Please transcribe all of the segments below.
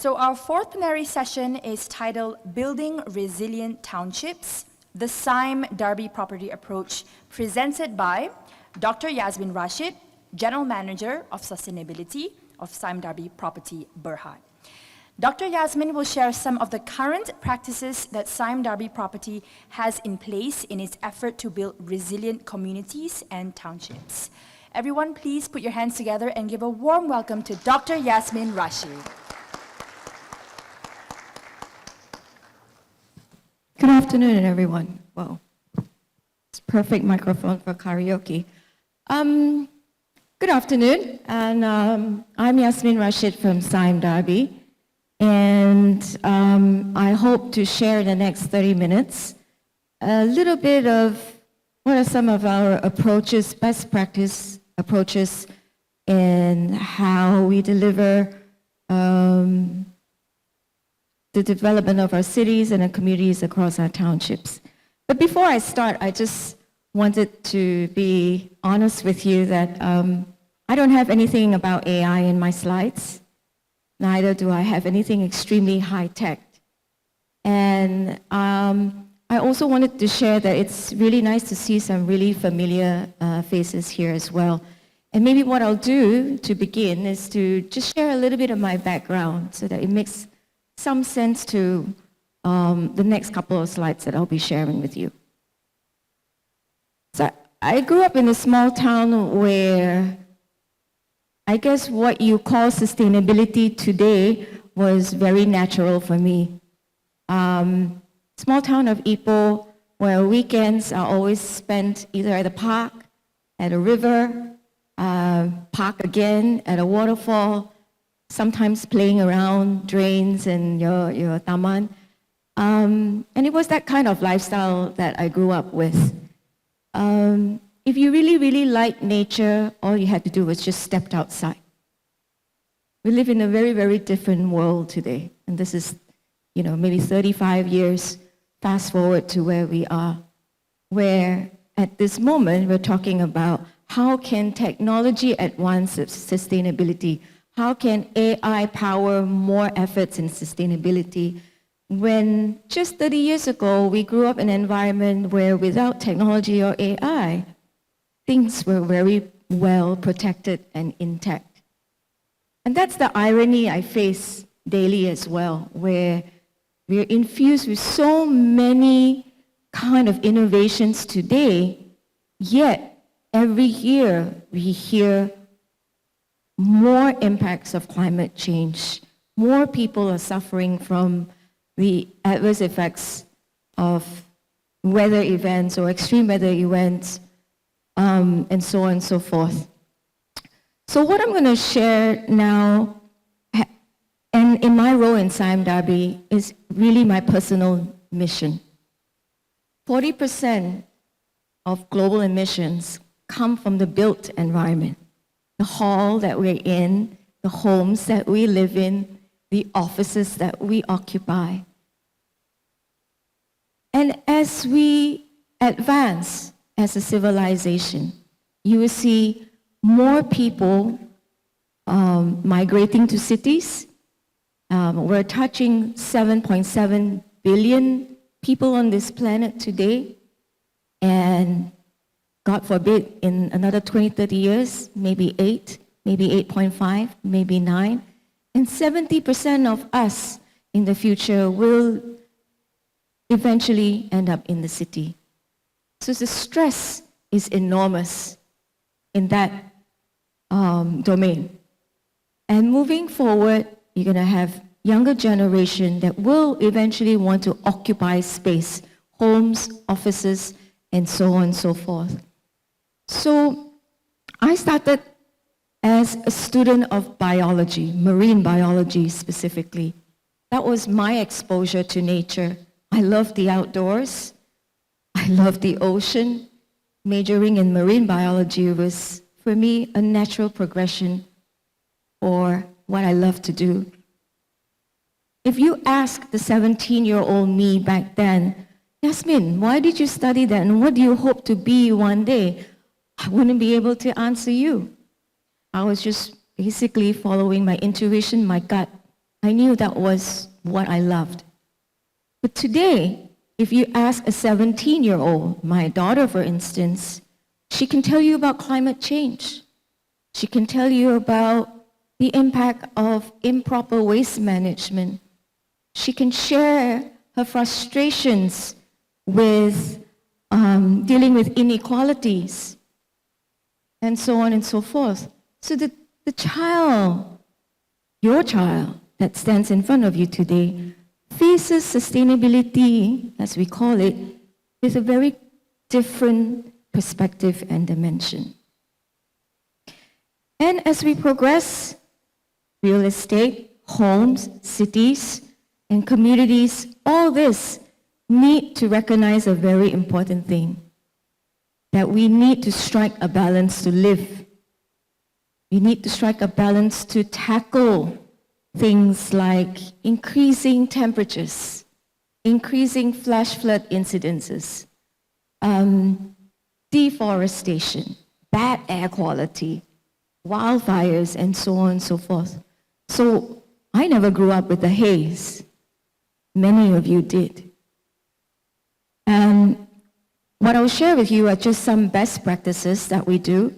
So our fourth plenary session is titled Building Resilient Townships, the Sime Darby Property Approach, presented by Dr. Yasmin Rashid, General Manager of Sustainability of Sime Darby Property, Berhad. Dr. Yasmin will share some of the current practices that Sime Darby Property has in place in its effort to build resilient communities and townships. Everyone, please put your hands together and give a warm welcome to Dr. Yasmin Rashid. Good afternoon, everyone. Wow, it's perfect microphone for karaoke. Good afternoon, and I'm Yasmin Rashid from Sime Darby, and I hope to share in the next 30 minutes a little bit of what are some of our approaches, best practice approaches, in how we deliver the development of our cities and our communities across our townships. But before I start, I just wanted to be honest with you that I don't have anything about AI in my slides. Neither do I have anything extremely high-tech. And I also wanted to share that it's really nice to see some really familiar faces here as well. And maybe what I'll do to begin is to just share a little bit of my background so that it makes some sense to the next couple of slides that I'll be sharing with you. So I grew up in a small town where I guess what you call sustainability today was very natural for me. Small town of Ipoh, where weekends are always spent either at a park, at a river, park again, at a waterfall, sometimes playing around drains and your taman. And it was that kind of lifestyle that I grew up with. If you really, really like nature, all you had to do was just step outside. We live in a very, very different world today. And this is, maybe 35 years fast forward to where we are, where at this moment we're talking about how can technology advance sustainability? How can AI power more efforts in sustainability? When just 30 years ago, we grew up in an environment where without technology or AI, things were very well protected and intact. And that's the irony I face daily as well, where we're infused with so many kind of innovations today, yet every year we hear more impacts of climate change. More people are suffering from the adverse effects of weather events or extreme weather events, and so on and so forth. So what I'm going to share now, and in my role in Sime Darby, is really my personal mission. 40% of global emissions come from the built environment. The hall that we're in, the homes that we live in, the offices that we occupy. And as we advance as a civilization, you will see more people migrating to cities. We're touching 7.7 billion people on this planet today. And God forbid, in another 20, 30 years, maybe 8, maybe 8.5, maybe 9. And 70% of us in the future will eventually end up in the city. So the stress is enormous in that domain. And moving forward, you're going to have younger generation that will eventually want to occupy space, homes, offices, and so on and so forth. So I started as a student of biology, marine biology specifically. That was my exposure to nature. I love the outdoors. I love the ocean. Majoring in marine biology was, for me, a natural progression for what I love to do. If you ask the 17-year-old me back then, Yasmin, why did you study that and what do you hope to be one day? I wouldn't be able to answer you. I was just basically following my intuition, my gut. I knew that was what I loved. But today, if you ask a 17-year-old, my daughter for instance, she can tell you about climate change. She can tell you about the impact of improper waste management. She can share her frustrations with dealing with inequalities, and so on and so forth. So the child, your child that stands in front of you today, faces sustainability, as we call it, with a very different perspective and dimension. And as we progress, real estate, homes, cities, and communities, all this need to recognize a very important thing, that we need to strike a balance to live. We need to strike a balance to tackle things like increasing temperatures, increasing flash flood incidences, deforestation, bad air quality, wildfires, and so on and so forth. So I never grew up with the haze. Many of you did. What I'll share with you are just some best practices that we do,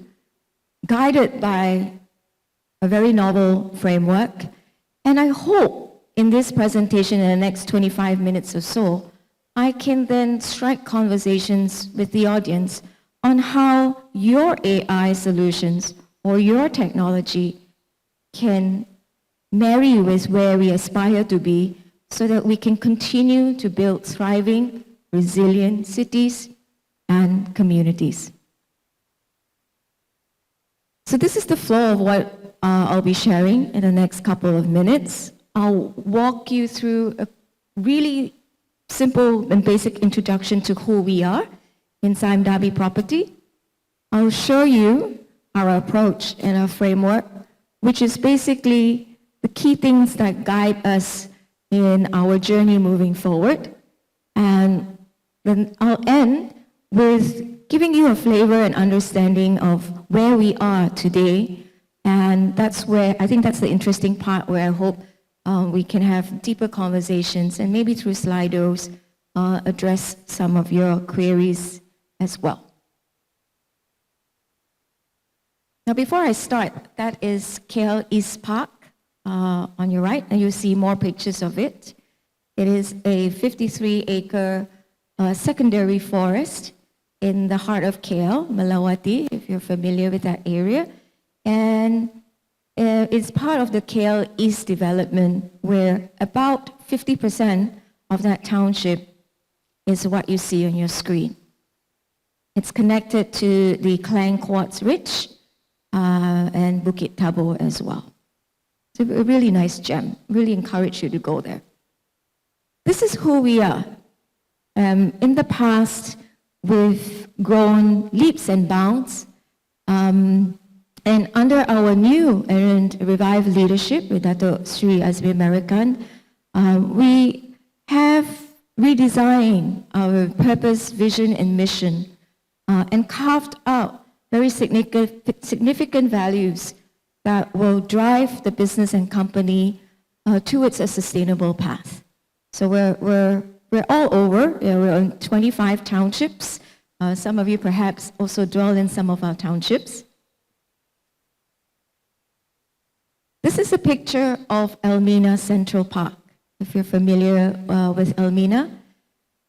guided by a very novel framework. And I hope in this presentation in the next 25 minutes or so, I can then strike conversations with the audience on how your AI solutions or your technology can marry with where we aspire to be so that we can continue to build thriving, resilient cities and communities. So this is the flow of what I'll be sharing in the next couple of minutes. I'll walk you through a really simple and basic introduction to who we are in Sime Darby Property. I'll show you our approach and our framework, which is basically the key things that guide us in our journey moving forward. And then I'll end with giving you a flavor and understanding of where we are today. And that's where, I think that's the interesting part where I hope we can have deeper conversations and maybe through Slidos address some of your queries as well. Now before I start, that is KL East Park on your right, and you'll see more pictures of it. It is a 53-acre secondary forest in the heart of KL, Melawati, if you're familiar with that area. And it's part of the KL East development, where about 50% of that township is what you see on your screen. It's connected to the Klang Quartz Ridge and Bukit Tabo as well. It's a really nice gem. Really encourage you to go there. This is who we are. In the past, we've grown leaps and bounds. And under our new and revived leadership with Dato Sri Azmi American, we have redesigned our purpose, vision, and mission and carved out very significant values that will drive the business and company towards a sustainable path. So we're all over. We're on 25 townships. Some of you perhaps also dwell in some of our townships. This is a picture of Elmina Central Park, if you're familiar with Elmina.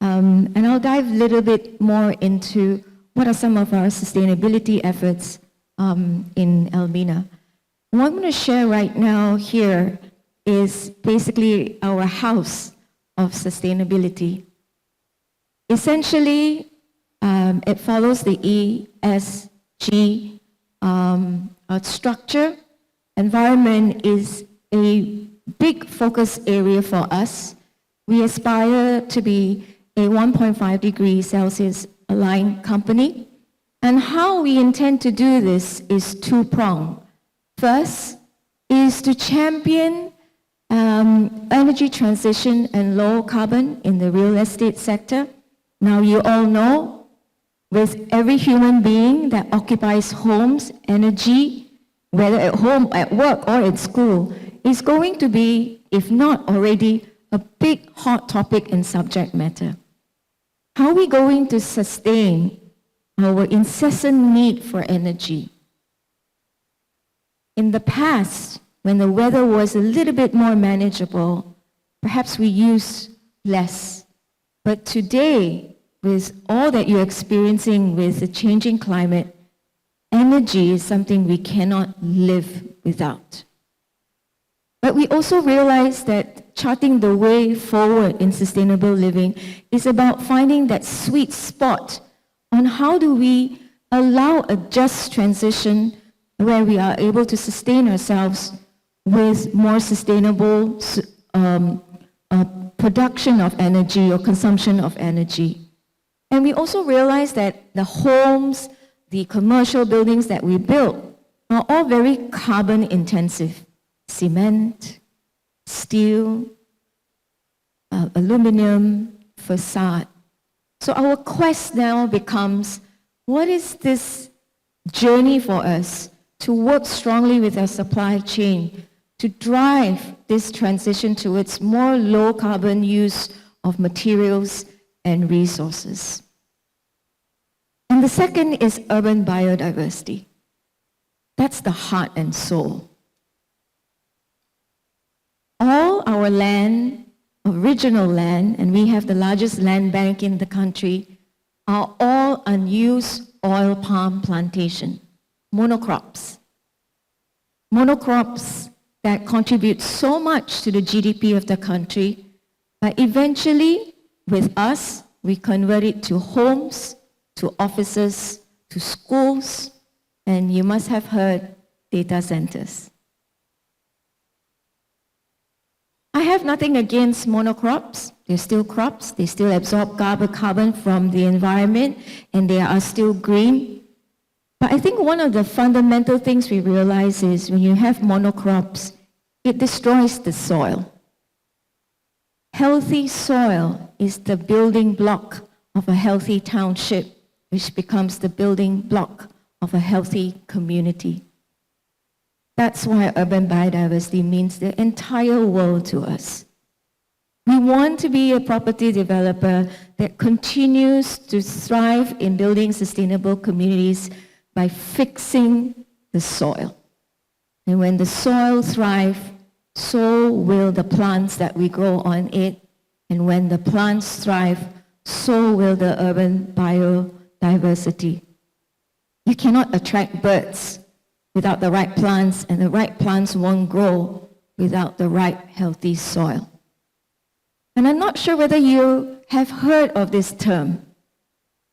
And I'll dive a little bit more into what are some of our sustainability efforts in Elmina. What I'm going to share right now here is basically our house of sustainability. Essentially, it follows the ESG structure. Environment is a big focus area for us. We aspire to be a 1.5 degrees Celsius aligned company. And how we intend to do this is two-pronged. First is to champion energy transition and low carbon in the real estate sector. Now you all know, with every human being that occupies homes, energy, whether at home, at work, or at school, is going to be, if not already, a big hot topic and subject matter. How are we going to sustain our incessant need for energy? In the past, when the weather was a little bit more manageable, perhaps we used less. But today, with all that you're experiencing with the changing climate, energy is something we cannot live without. But we also realize that charting the way forward in sustainable living is about finding that sweet spot on how do we allow a just transition where we are able to sustain ourselves with more sustainable production of energy or consumption of energy. And we also realize that the homes, the commercial buildings that we build are all very carbon intensive. Cement, steel, aluminum, facade. So our quest now becomes, what is this journey for us to work strongly with our supply chain to drive this transition towards more low carbon use of materials and resources? And the second is urban biodiversity. That's the heart and soul. All our land, original land, and we have the largest land bank in the country, are all unused oil palm plantation, monocrops. Monocrops that contribute so much to the GDP of the country, but eventually, with us, we convert it to homes, to offices, to schools, and you must have heard data centers. I have nothing against monocrops. They're still crops. They still absorb carbon from the environment, and they are still green. But I think one of the fundamental things we realize is when you have monocrops, it destroys the soil. Healthy soil is the building block of a healthy township, which becomes the building block of a healthy community. That's why urban biodiversity means the entire world to us. We want to be a property developer that continues to thrive in building sustainable communities by fixing the soil. And when the soil thrives, so will the plants that we grow on it. And when the plants thrive, so will the urban biodiversity. You cannot attract birds without the right plants, and the right plants won't grow without the right healthy soil. And I'm not sure whether you have heard of this term,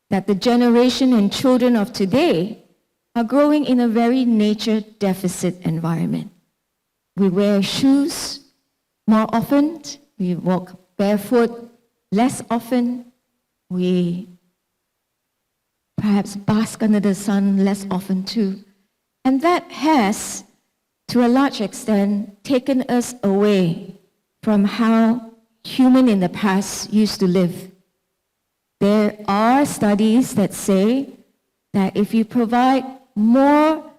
that the generation and children of today are growing in a very nature deficit environment. We wear shoes more often, we walk barefoot less often, we perhaps bask under the sun less often too. And that has, to a large extent, taken us away from how human in the past used to live. There are studies that say that if you provide more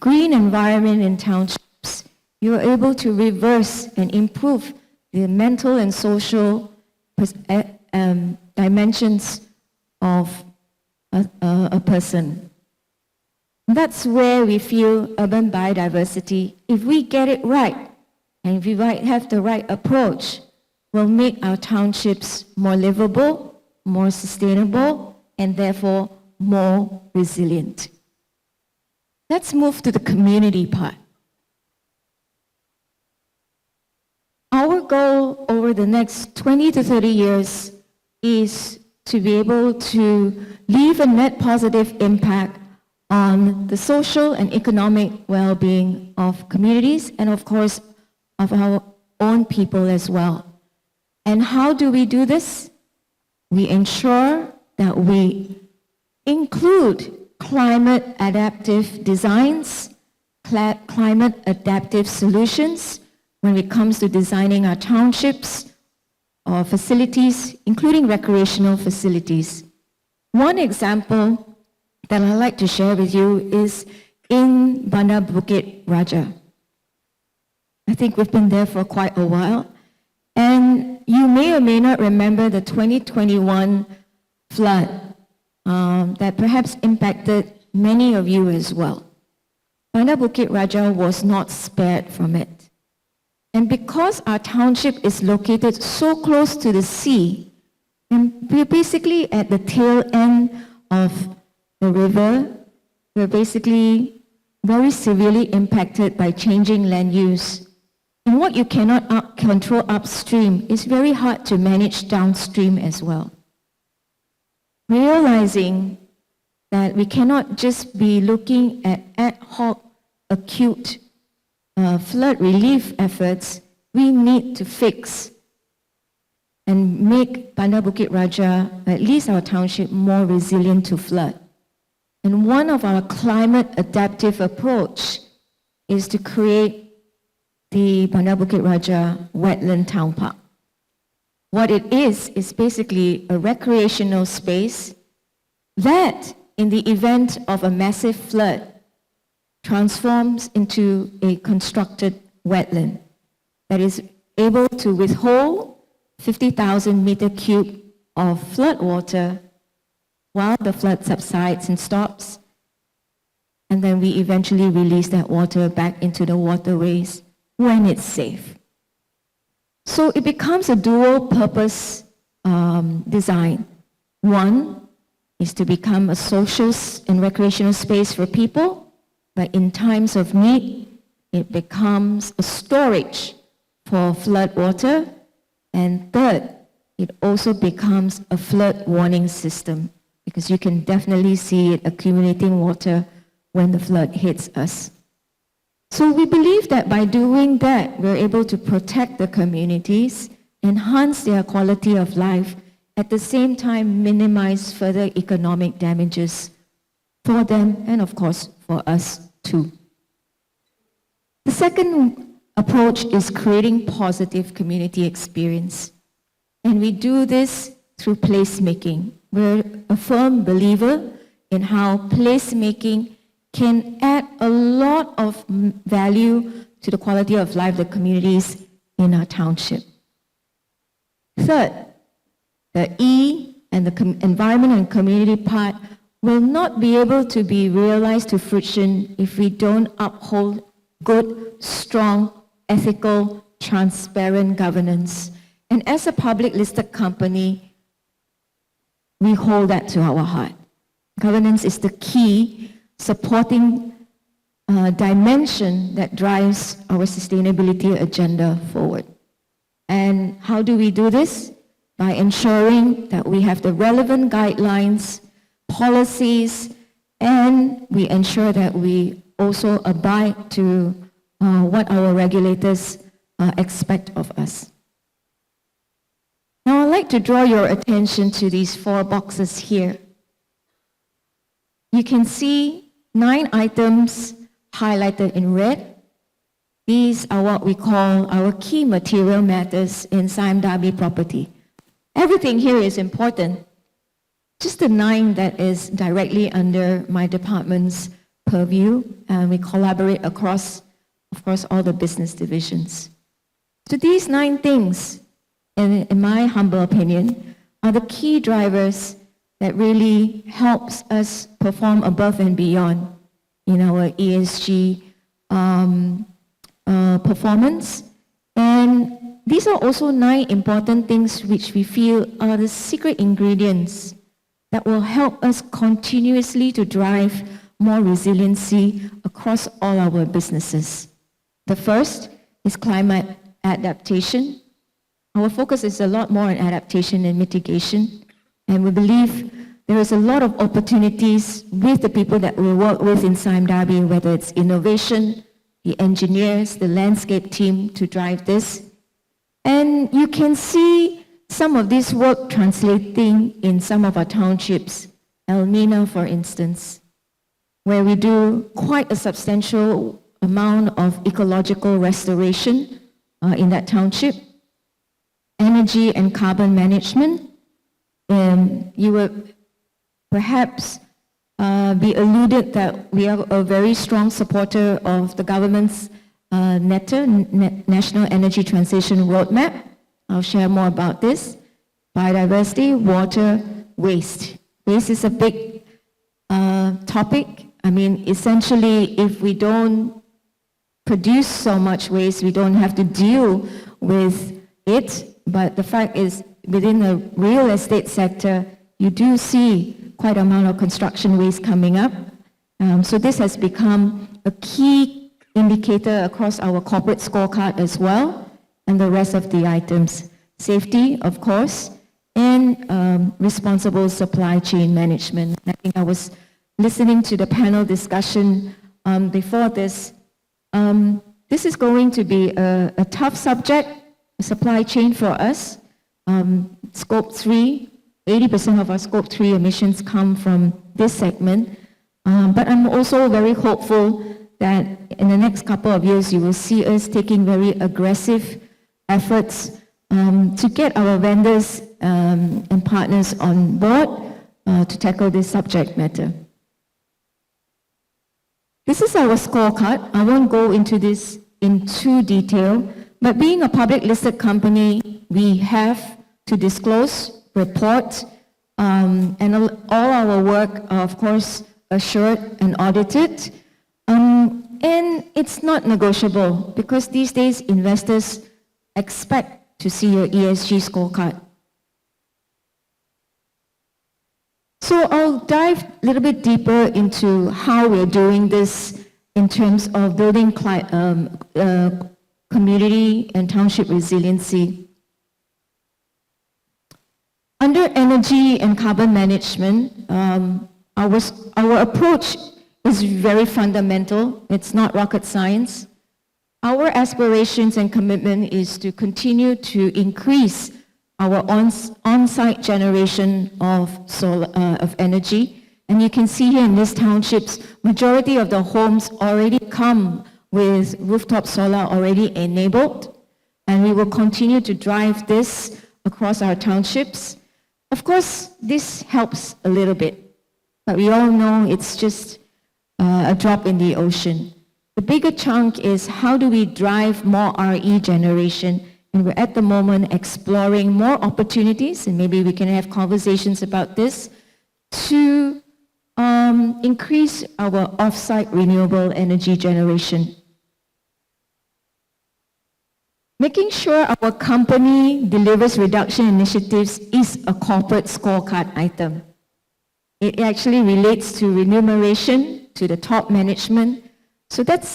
green environment in townships, you're able to reverse and improve the mental and social dimensions of a person. That's where we feel urban biodiversity, if we get it right, and if we have the right approach, will make our townships more livable, more sustainable, and therefore more resilient. Let's move to the community part. Our goal over the next 20 to 30 years is to be able to leave a net positive impact on the social and economic well-being of communities and, of course, of our own people as well. And how do we do this? We ensure that we include climate adaptive designs, climate adaptive solutions when it comes to designing our townships or facilities, including recreational facilities. One example that I'd like to share with you is in Bandar Bukit Raja. I think we've been there for quite a while. And you may or may not remember the 2021 flood that perhaps impacted many of you as well. Bandar Bukit Raja was not spared from it. And because our township is located so close to the sea, and we're basically at the tail end of the river, we're basically very severely impacted by changing land use. And what you cannot control upstream is very hard to manage downstream as well. Realizing that we cannot just be looking at ad hoc, acute flood relief efforts, we need to fix and make Bandar Bukit Raja, at least our township, more resilient to flood. And one of our climate adaptive approach is to create the Bandar Bukit Raja Wetland Town Park. What it is basically a recreational space that, in the event of a massive flood, transforms into a constructed wetland that is able to withhold 50,000 meter cube of flood water while the flood subsides and stops, and then we eventually release that water back into the waterways when it's safe. So it becomes a dual purpose design. One is to become a social and recreational space for people, but in times of need, it becomes a storage for flood water. And third, it also becomes a flood warning system, because you can definitely see it accumulating water when the flood hits us. So we believe that by doing that, we're able to protect the communities, enhance their quality of life, at the same time minimize further economic damages for them and, of course, for us too. The second approach is creating positive community experience. And we do this through placemaking. We're a firm believer in how placemaking can add a lot of value to the quality of life of the communities in our township. Third, the E and the environment and community part will not be able to be realized to fruition if we don't uphold good, strong, ethical, transparent governance. And as a public listed company, we hold that to our heart. Governance is the key supporting dimension that drives our sustainability agenda forward. And how do we do this? By ensuring that we have the relevant guidelines, policies, and we ensure that we also abide to what our regulators expect of us. Now, I'd like to draw your attention to these 4 boxes here. You can see 9 items highlighted in red. These are what we call our key material matters in Siam Darby property. Everything here is important. Just the 9 that is directly under my department's purview, and we collaborate across, of course, all the business divisions. So these 9 things, in my humble opinion, are the key drivers that really helps us perform above and beyond in our ESG performance. And these are also 9 important things which we feel are the secret ingredients that will help us continuously to drive more resiliency across all our businesses. The first is climate adaptation. Our focus is a lot more on adaptation and mitigation, and we believe there is a lot of opportunities with the people that we work with in Siam Darby, whether it's innovation, the engineers, the landscape team to drive this. And you can see some of this work translating in some of our townships. Elmina, for instance, where we do quite a substantial amount of ecological restoration in that township. Energy and carbon management. You will perhaps be alluded that we are a very strong supporter of the government's NETA, National Energy Transition Roadmap. I'll share more about this. Biodiversity, water, waste. Waste is a big topic. I mean, essentially, if we don't produce so much waste, we don't have to deal with it. But the fact is, within the real estate sector, you do see quite an amount of construction waste coming up. So this has become a key indicator across our corporate scorecard as well, and the rest of the items. Safety, of course, and responsible supply chain management. I think I was listening to the panel discussion before this. This is going to be a tough subject, supply chain for us. Scope 3, 80% of our Scope 3 emissions come from this segment. But I'm also very hopeful that in the next couple of years, you will see us taking very aggressive efforts to get our vendors and partners on board to tackle this subject matter. This is our scorecard. I won't go into this in too detail, but being a public listed company, we have to disclose, report, and all our work are, of course, assured and audited. And it's not negotiable because these days investors expect to see your ESG scorecard. So I'll dive a little bit deeper into how we're doing this in terms of building community and township resiliency. Under energy and carbon management, our approach is very fundamental. It's not rocket science. Our aspirations and commitment is to continue to increase our on-site generation of energy. And you can see here in these townships, majority of the homes already come with rooftop solar already enabled. And we will continue to drive this across our townships. Of course, this helps a little bit, but we all know it's just a drop in the ocean. The bigger chunk is how do we drive more RE generation, and we're at the moment exploring more opportunities, and maybe we can have conversations about this, to increase our off-site renewable energy generation. Making sure our company delivers reduction initiatives is a corporate scorecard item. It actually relates to remuneration, to the top management. So that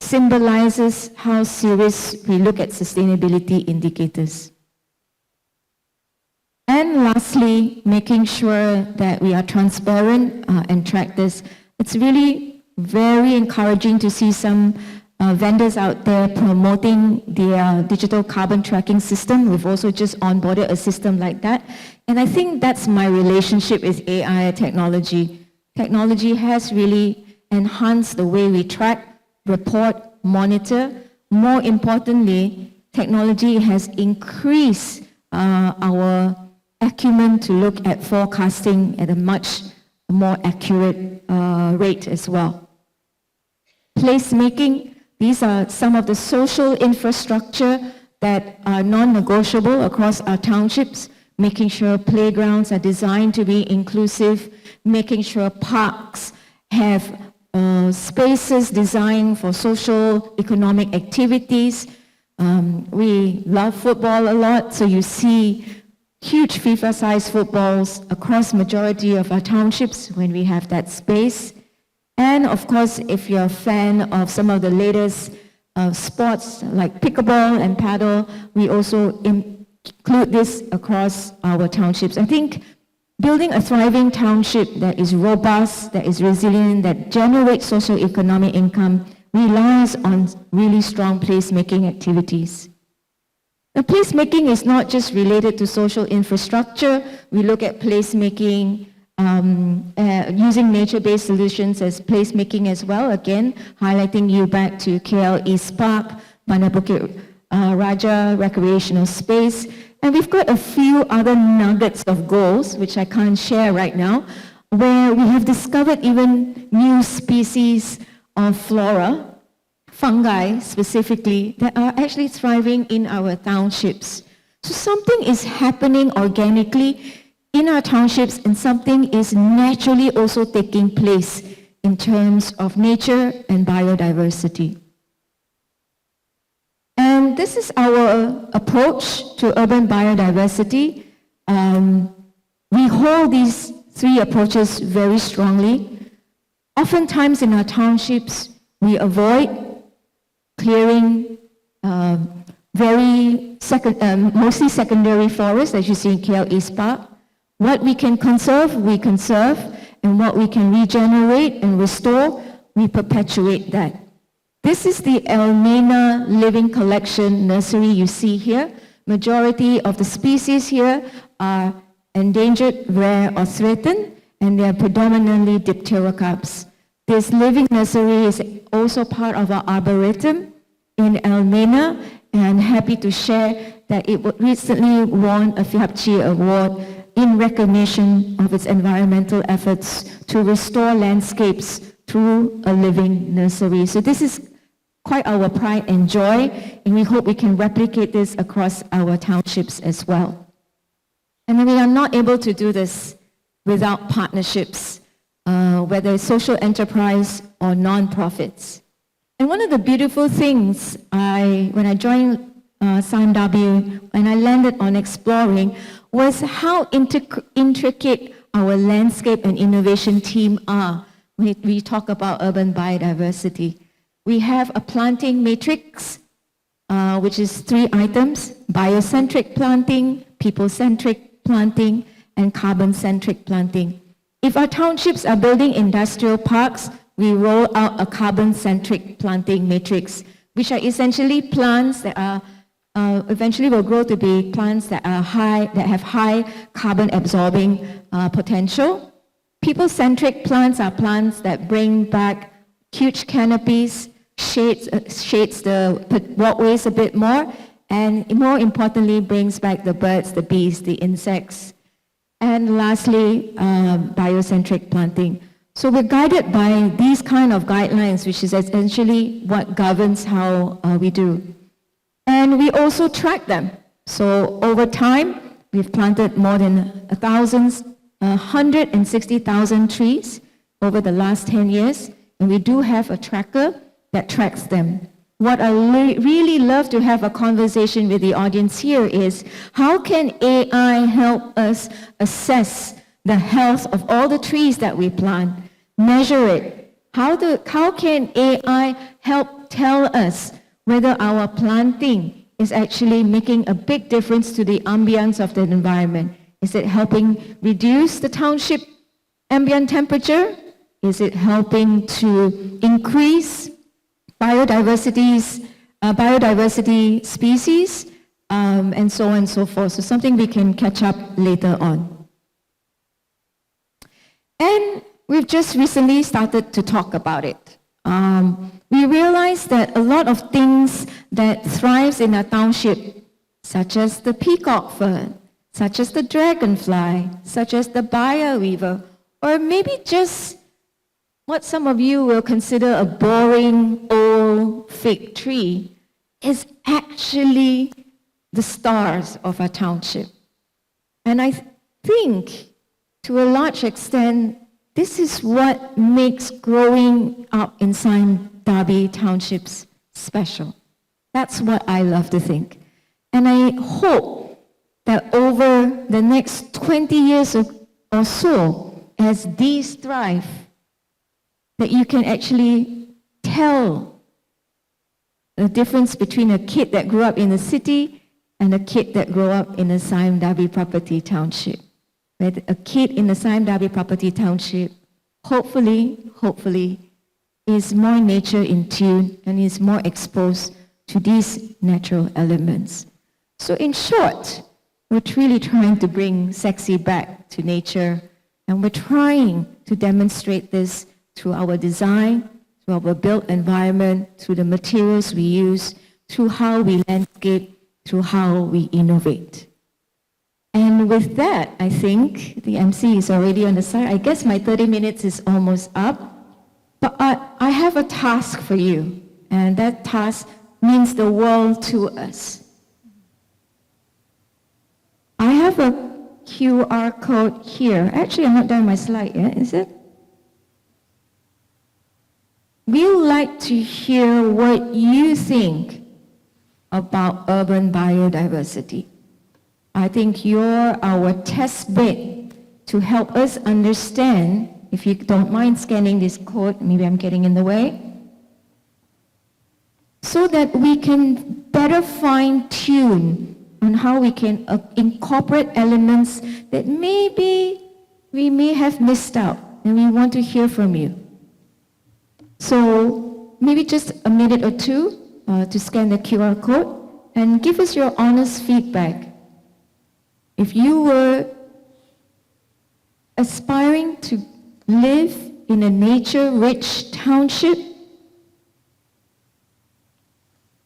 symbolizes how serious we look at sustainability indicators. And lastly, making sure that we are transparent and track this. It's really very encouraging to see some vendors out there promoting their digital carbon tracking system. We've also just onboarded a system like that. And I think that's my relationship with AI technology. Technology has really enhanced the way we track, report, monitor. More importantly, technology has increased our acumen to look at forecasting at a much more accurate rate as well. Placemaking, these are some of the social infrastructure that are non-negotiable across our townships, making sure playgrounds are designed to be inclusive, making sure parks have spaces designed for social, economic activities. We love football a lot, so you see huge FIFA-sized footballs across majority of our townships when we have that space. And of course, if you're a fan of some of the latest sports like pickleball and paddle, we also include this across our townships. I think building a thriving township that is robust, that is resilient, that generates socio-economic income relies on really strong placemaking activities. Now, placemaking is not just related to social infrastructure. We look at placemaking using nature-based solutions as placemaking as well, again, highlighting you back to KL East Park, Bandar Bukit Raja Recreational Space. And we've got a few other nuggets of goals, which I can't share right now, where we have discovered even new species of flora fungi specifically that are actually thriving in our townships. So something is happening organically in our townships, and something is naturally also taking place in terms of nature and biodiversity. And this is our approach to urban biodiversity. We hold these three approaches very strongly. Oftentimes in our townships, we avoid clearing mostly secondary forests, as you see in KL East Park. What we can conserve, we conserve, and what we can regenerate and restore, we perpetuate that. This is the Elmena Living Collection nursery you see here. Majority of the species here are endangered, rare, or threatened, and they are predominantly dipterocarps. This living nursery is also part of our arboretum in Elmena, and I'm happy to share that it recently won a FIAPCHI award in recognition of its environmental efforts to restore landscapes through a living nursery. So this is quite our pride and joy, and we hope we can replicate this across our townships as well. And we are not able to do this without partnerships, whether it's social enterprise or non-profits. And one of the beautiful things when I joined Sime Darby, and I landed on exploring, was how intricate our landscape and innovation team are when we talk about urban biodiversity. We have a planting matrix, which is 3 items: biocentric planting, people-centric planting, and carbon-centric planting. If our townships are building industrial parks, we roll out a carbon-centric planting matrix, which are essentially plants that are eventually will grow to be plants that have high carbon-absorbing potential. People-centric plants are plants that bring back huge canopies, shades the walkways a bit more, and more importantly, brings back the birds, the bees, the insects. And lastly, biocentric planting. So we're guided by these kind of guidelines, which is essentially what governs how we do. And we also track them. So over time, we've planted more than 160,000 trees over the last 10 years, and we do have a tracker that tracks them. What I really love to have a conversation with the audience here is, how can AI help us assess the health of all the trees that we plant, measure it? How can AI help tell us whether our planting is actually making a big difference to the ambience of the environment? Is it helping reduce the township ambient temperature? Is it helping to increase biodiversity species, and so on and so forth? So something we can catch up later on. And we've just recently started to talk about it. We realized that a lot of things that thrives in our township, such as the peacock fern, such as the dragonfly, such as the baya weaver, or maybe just what some of you will consider a boring old fig tree, is actually the stars of our township. And I think, to a large extent, this is what makes growing up in Sime Darby townships special. That's what I love to think. And I hope that over the next 20 years or so, as these thrive, that you can actually tell the difference between a kid that grew up in the city and a kid that grew up in a Sime Darby property township. Where a kid in the Sime Darby property township, hopefully, is more nature in tune and is more exposed to these natural elements. So in short, we're really trying to bring sexy back to nature, and we're trying to demonstrate this through our design, through our built environment, through the materials we use, through how we landscape, through how we innovate. And with that, I think the MC is already on the side. I guess my 30 minutes is almost up. But I have a task for you. And that task means the world to us. I have a QR code here. Actually, I'm not done my slide yet, is it? We would like to hear what you think about urban biodiversity. I think you're our test bed to help us understand. If you don't mind scanning this code, maybe I'm getting in the way, so that we can better fine-tune on how we can incorporate elements that maybe we may have missed out, and we want to hear from you. So maybe just a minute or two to scan the QR code and give us your honest feedback. If you were aspiring to live in a nature-rich township,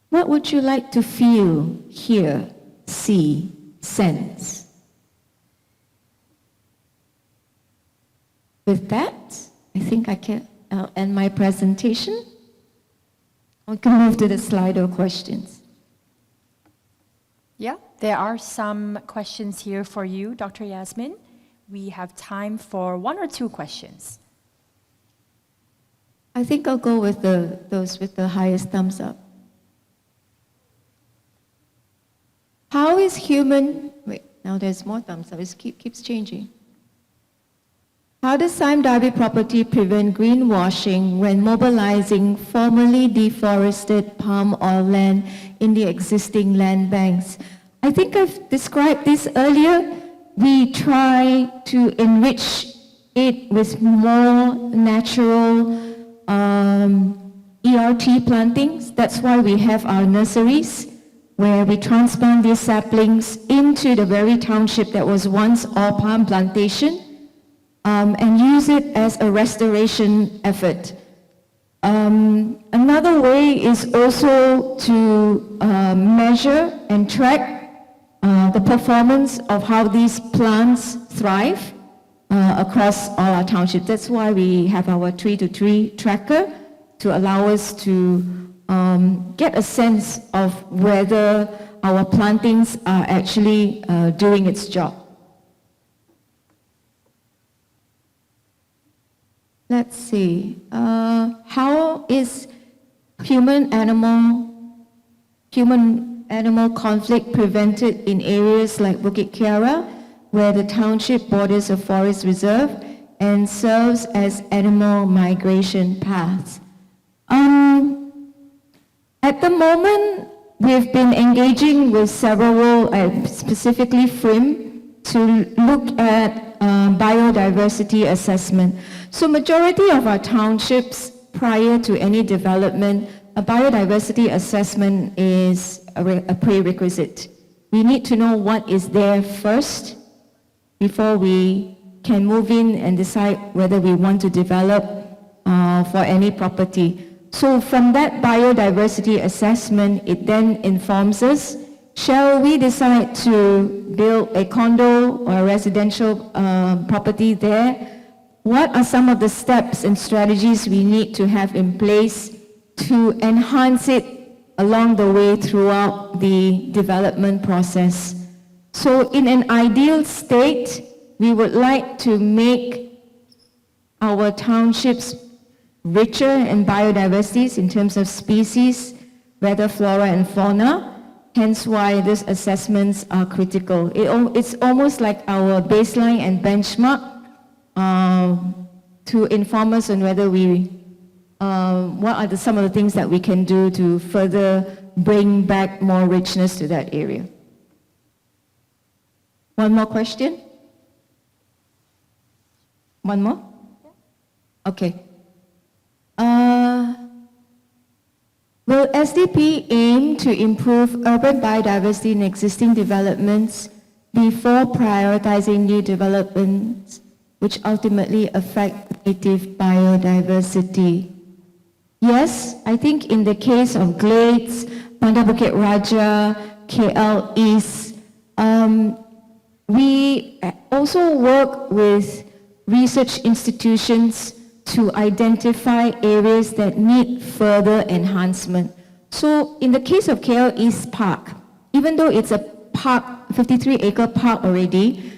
what would you like to feel, hear, see, sense? With that, I think I'll end my presentation. We can move to the Slido questions. Yeah, there are some questions here for you, Dr. Yasmin. We have time for 1 or 2 questions. I think I'll go with those with the highest thumbs up. How is now there's more thumbs up, it keeps changing. How does Sime Darby property prevent greenwashing when mobilizing formerly deforested palm oil land in the existing land banks? I think I've described this earlier. We try to enrich it with more natural ERT plantings. That's why we have our nurseries, where we transplant these saplings into the very township that was once all palm plantation, and use it as a restoration effort. Another way is also to measure and track the performance of how these plants thrive across all our townships. That's why we have our tree to tree tracker, to allow us to get a sense of whether our plantings are actually doing its job. Let's see. How is human-animal conflict prevented in areas like Bukit Kiara, where the township borders a forest reserve and serves as animal migration paths? At the moment, we've been engaging with several, specifically FRIM, to look at biodiversity assessment. So majority of our townships, prior to any development, a biodiversity assessment is a prerequisite. We need to know what is there first before we can move in and decide whether we want to develop for any property. So from that biodiversity assessment, it then informs us, shall we decide to build a condo or a residential property there? What are some of the steps and strategies we need to have in place to enhance it along the way throughout the development process? So in an ideal state, we would like to make our townships richer in biodiversity in terms of species, whether flora and fauna, hence why these assessments are critical. It's almost like our baseline and benchmark to inform us on whether what are some of the things that we can do to further bring back more richness to that area. One more question? One more? Okay. Will SDP aim to improve urban biodiversity in existing developments before prioritizing new developments which ultimately affect native biodiversity? Yes, I think in the case of Glades, Bandar Bukit Raja, KL East, we also work with research institutions to identify areas that need further enhancement. So in the case of KL East Park, even though it's a park, 53-acre park already,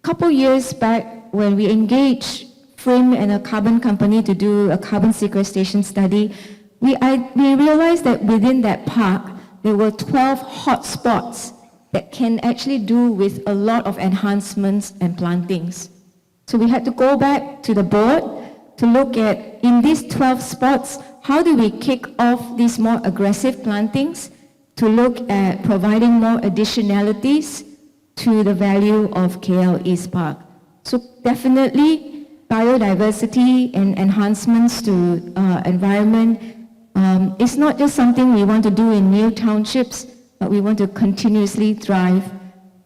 couple years back when we engaged Frame and a carbon company to do a carbon sequestration study, we realized that within that park, there were 12 hot spots that can actually do with a lot of enhancements and plantings. So we had to go back to the board to look at, in these 12 spots, how do we kick off these more aggressive plantings to look at providing more additionalities to the value of KL East Park. So definitely biodiversity and enhancements to environment is not just something we want to do in new townships, but we want to continuously thrive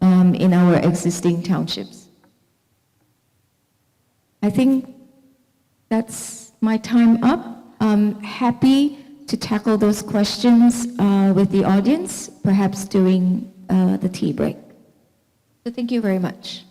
in our existing townships. I think that's my time up. I'm happy to tackle those questions with the audience, perhaps during the tea break. So thank you very much.